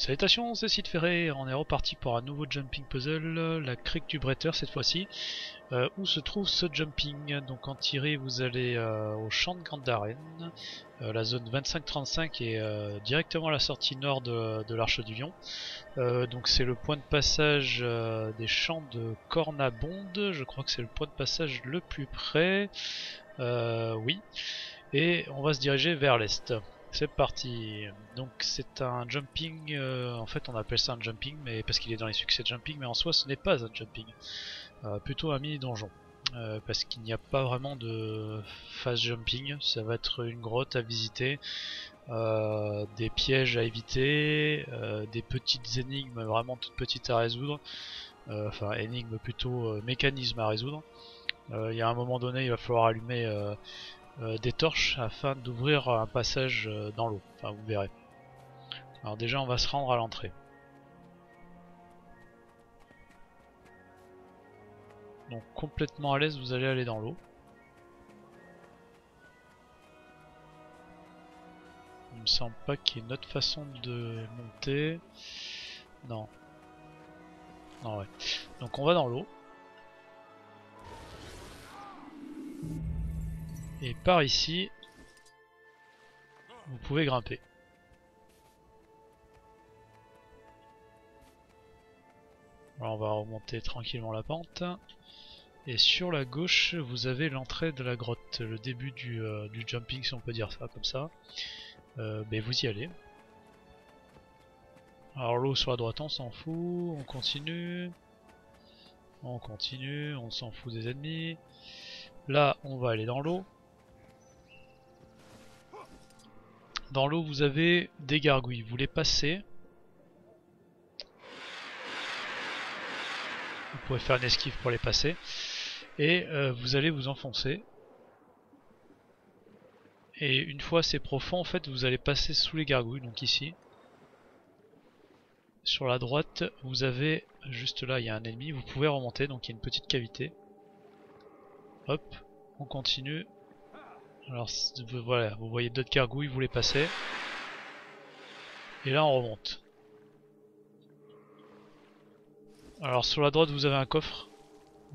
Salutations, c'est Sid Ferré, on est reparti pour un nouveau jumping puzzle, la crique du bretteur cette fois-ci. Où se trouve ce jumping? Donc en tiré vous allez au champ de Gandaren, la zone 25-35 est directement à la sortie nord de l'Arche du Lion. Donc c'est le point de passage des champs de Cornabonde, je crois que c'est le point de passage le plus près, oui. Et on va se diriger vers l'est. C'est parti. Donc c'est un jumping, en fait on appelle ça un jumping mais parce qu'il est dans les succès de jumping, mais en soi ce n'est pas un jumping, plutôt un mini donjon, parce qu'il n'y a pas vraiment de phase jumping. Ça va être une grotte à visiter, des pièges à éviter, des petites énigmes vraiment toutes petites à résoudre, enfin énigmes plutôt, mécanismes à résoudre. Il y a un moment donné il va falloir allumer des torches afin d'ouvrir un passage dans l'eau, enfin vous verrez. Alors déjà on va se rendre à l'entrée. Donc complètement à l'aise vous allez aller dans l'eau. Il me semble pas qu'il y ait une autre façon de monter. Non. Non ouais. Donc on va dans l'eau. Et par ici, vous pouvez grimper. Alors on va remonter tranquillement la pente. Et sur la gauche, vous avez l'entrée de la grotte, le début du jumping si on peut dire ça comme ça. Mais vous y allez. Alors l'eau sur la droite on s'en fout, on continue. On continue, on s'en fout des ennemis. Là on va aller dans l'eau. Dans l'eau vous avez des gargouilles, vous les passez. Vous pouvez faire une esquive pour les passer. Et vous allez vous enfoncer. Et une fois c'est profond, en fait vous allez passer sous les gargouilles, donc ici. Sur la droite vous avez, juste là il y a un ennemi, vous pouvez remonter, donc il y a une petite cavité. Hop, on continue. Alors voilà, vous voyez d'autres gargouilles, vous les passez. Et là on remonte. Alors sur la droite vous avez un coffre.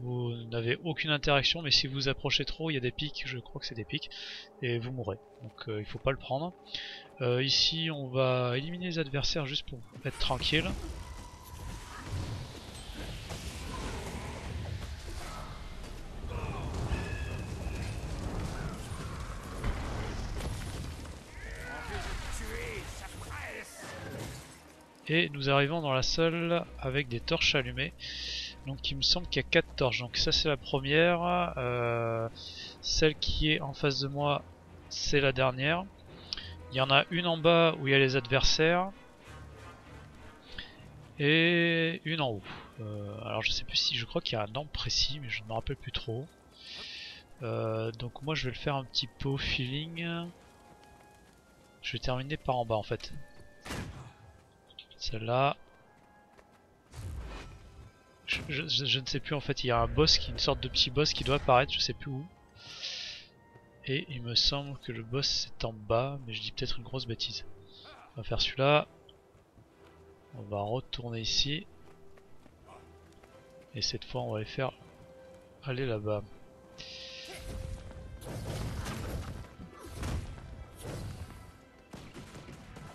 Vous n'avez aucune interaction, mais si vous approchez trop, il y a des pics, je crois que c'est des pics, et vous mourrez. Donc il faut pas le prendre. Ici on va éliminer les adversaires juste pour être tranquille. Et nous arrivons dans la salle avec des torches allumées. Donc il me semble qu'il y a 4 torches. Donc ça c'est la première. Celle qui est en face de moi, c'est la dernière. Il y en a une en bas où il y a les adversaires. Et une en haut. Alors je sais plus si, je crois qu'il y a un nombre précis, mais je ne me rappelle plus trop. Donc moi je vais le faire un petit peu au feeling. Je vais terminer par en bas en fait. Celle-là. Je ne sais plus en fait, il y a un boss, une sorte de petit boss qui doit apparaître, je sais plus où. Et il me semble que le boss est en bas, mais je dis peut-être une grosse bêtise. On va faire celui-là. On va retourner ici. Et cette fois on va les faire aller là-bas.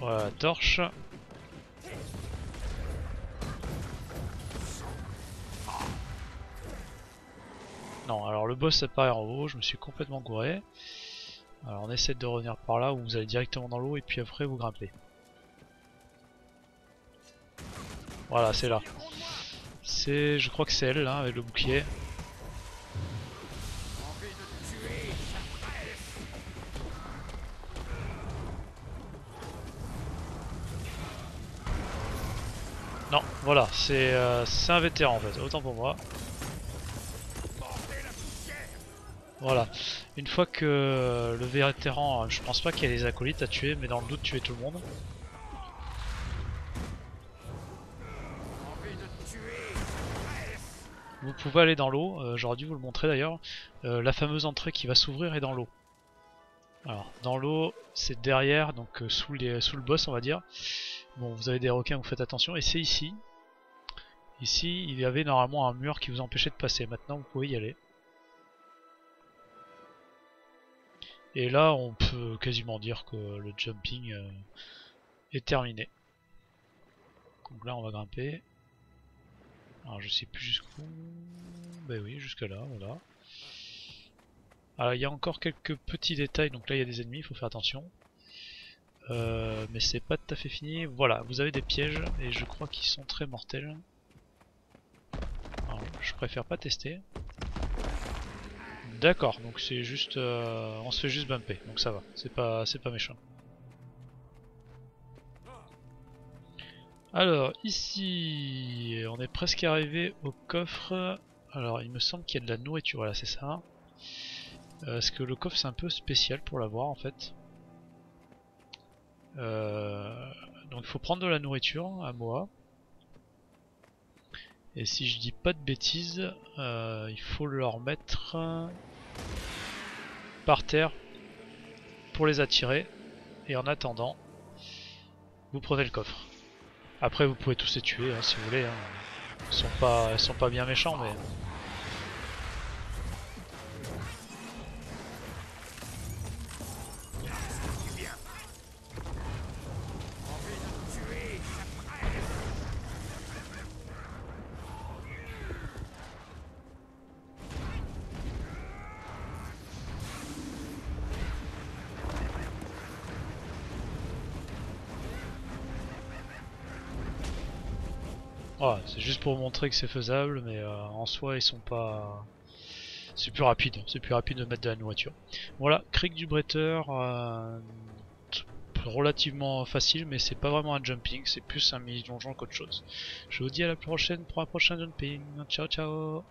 Voilà la torche. Non, alors le boss apparaît en haut, je me suis complètement gouré. Alors on essaie de revenir par là où vous allez directement dans l'eau et puis après vous grimpez. Voilà, c'est là. Je crois que c'est elle là, avec le bouclier. Non, voilà, c'est un vétéran en fait, autant pour moi. Voilà, une fois que le vétéran, je pense pas qu'il y ait des acolytes à tuer, mais dans le doute tuer tout le monde. Vous pouvez aller dans l'eau, j'aurais dû vous le montrer d'ailleurs. La fameuse entrée qui va s'ouvrir est dans l'eau. Alors, dans l'eau, c'est derrière, donc sous le boss on va dire. Bon, vous avez des requins, vous faites attention. Et c'est ici. Ici, il y avait normalement un mur qui vous empêchait de passer. Maintenant, vous pouvez y aller. Et là, on peut quasiment dire que le jumping est terminé. Donc là, on va grimper. Alors, je sais plus jusqu'où. Ben oui, jusque là, voilà. Alors, il y a encore quelques petits détails. Donc là, il y a des ennemis, il faut faire attention. Mais c'est pas tout à fait fini. Voilà, vous avez des pièges et je crois qu'ils sont très mortels. Alors, je préfère pas tester. D'accord, donc c'est juste, on se fait juste bumper, donc ça va, c'est pas méchant. Alors ici, on est presque arrivé au coffre. Alors il me semble qu'il y a de la nourriture, voilà c'est ça. Parce que le coffre c'est un peu spécial pour l'avoir en fait. Donc il faut prendre de la nourriture à moi. Et si je dis pas de bêtises, il faut le remettre par terre pour les attirer. Et en attendant, vous prenez le coffre. Après vous pouvez tous les tuer hein, si vous voulez. Hein. Ils sont pas bien méchants mais... Voilà, c'est juste pour montrer que c'est faisable, mais en soi ils sont pas... C'est plus rapide de mettre de la nourriture. Voilà, Crique du Bretteur, relativement facile, mais c'est pas vraiment un jumping, c'est plus un mini-donjon qu'autre chose. Je vous dis à la prochaine pour un prochain jumping, ciao ciao.